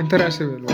أنت رأسي بلو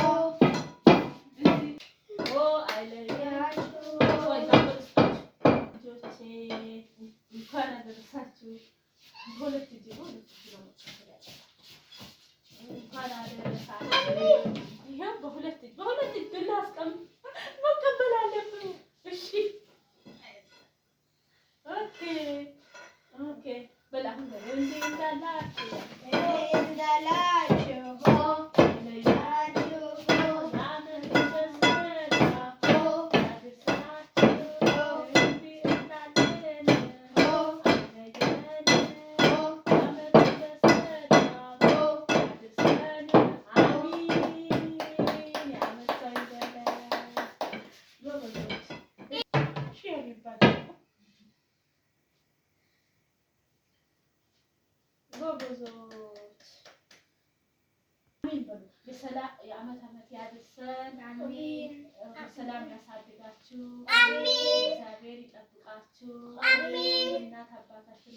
በሰላም የዓመት ዓመት ያድርሰን። አሜን። በሰላም ያሳድጋችሁ። አሜን። እግዚአብሔር ይጠብቃችሁ። አሜን። እናት አባታችሁን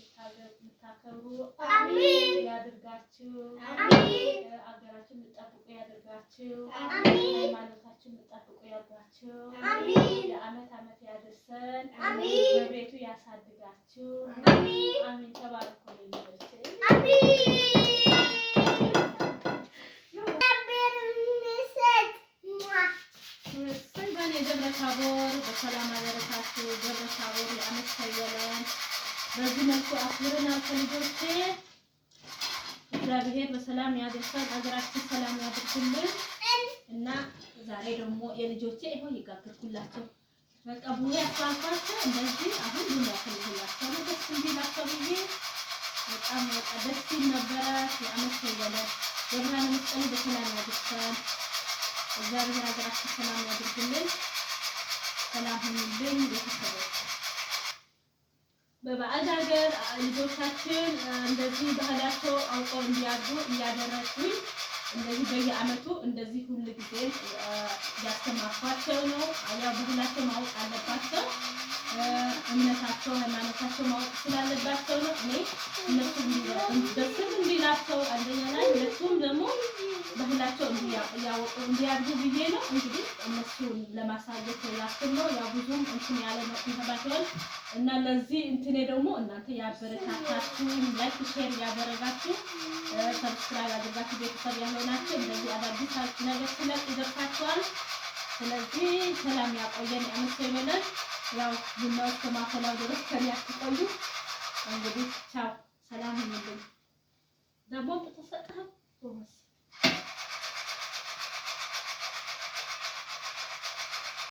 የምታከብሩ አሜን ያድርጋችሁ። አሜን። አገራችሁን የምትጠብቁ ያድርጋችሁ። አሜን። ሃይማኖታችሁን የምትጠብቁ ያድርጋችሁ። አሜን። የዓመት ዓመት ያድርሰን። አሜን። በቤቱ ያሳድጋችሁ። አሜን። አሜን። ተባረኩ ልጆች። አሜን። ታቦር በሰላም አደረሳችሁ። ደብረ ታቦር የዓመት ሰየለን በዚህ መልኩ አክብረናል ከልጆቼ። እግዚአብሔር በሰላም ያደርሰን፣ ሀገራችን ሰላም ያድርግልን እና ዛሬ ደግሞ የልጆቼ ይሄው ይጋግርኩላቸው በቃ ቡሄ አስፋልፋቸው እንደዚህ አሁን ምን ያፈልጉላቸው በጣም ደስ ይል ነበረ። የዓመት ይበለ የብርሃነ መስቀል በሰላም ያድርሰን። እግዚአብሔር ሀገራችን ሰላም ያድርግልን። ሰላም ሁኑልኝ ቤተሰቦች። በባዕድ ሀገር ልጆቻችን እንደዚህ ባህላቸው አውቀው እንዲያድሩ እያደረኩኝ እንደዚህ በየዓመቱ እንደዚህ ሁሉ ጊዜ ያስተማርኳቸው ነው። ያው ባህላቸው ማወቅ አለባቸው። እምነታቸው ሃይማኖታቸው ማወቅ ስላለባቸው ነው። እኔ እነሱ ደስም እንዲላቸው አንደኛ ላይ ሁለቱም ደግሞ ባህላቸው እያወቁ እንዲያድጉ ብዬ ነው። እንግዲህ እነሱን ለማሳየት ያክል ነው። ያው ብዙም እንትን ያለ ነው ተባተዋል እና ለዚህ እንትኔ ደግሞ እናንተ ያበረታታችሁ ላይክ ሼር ያደረጋችሁ ሰብስክራይብ አድርጋችሁ ቤተሰብ ያልሆናችሁ እንደዚህ አዳዲስ ነገር ስለቅ ይደርሳችኋል። ስለዚህ ሰላም ያቆየን። አመሰ ይበለን። ያው ቡናው ከማፈላው ድረስ ከኔ አትቆዩ። እንግዲህ ቻው፣ ሰላም ሁኑልኝ። ደግሞ ተሰጣው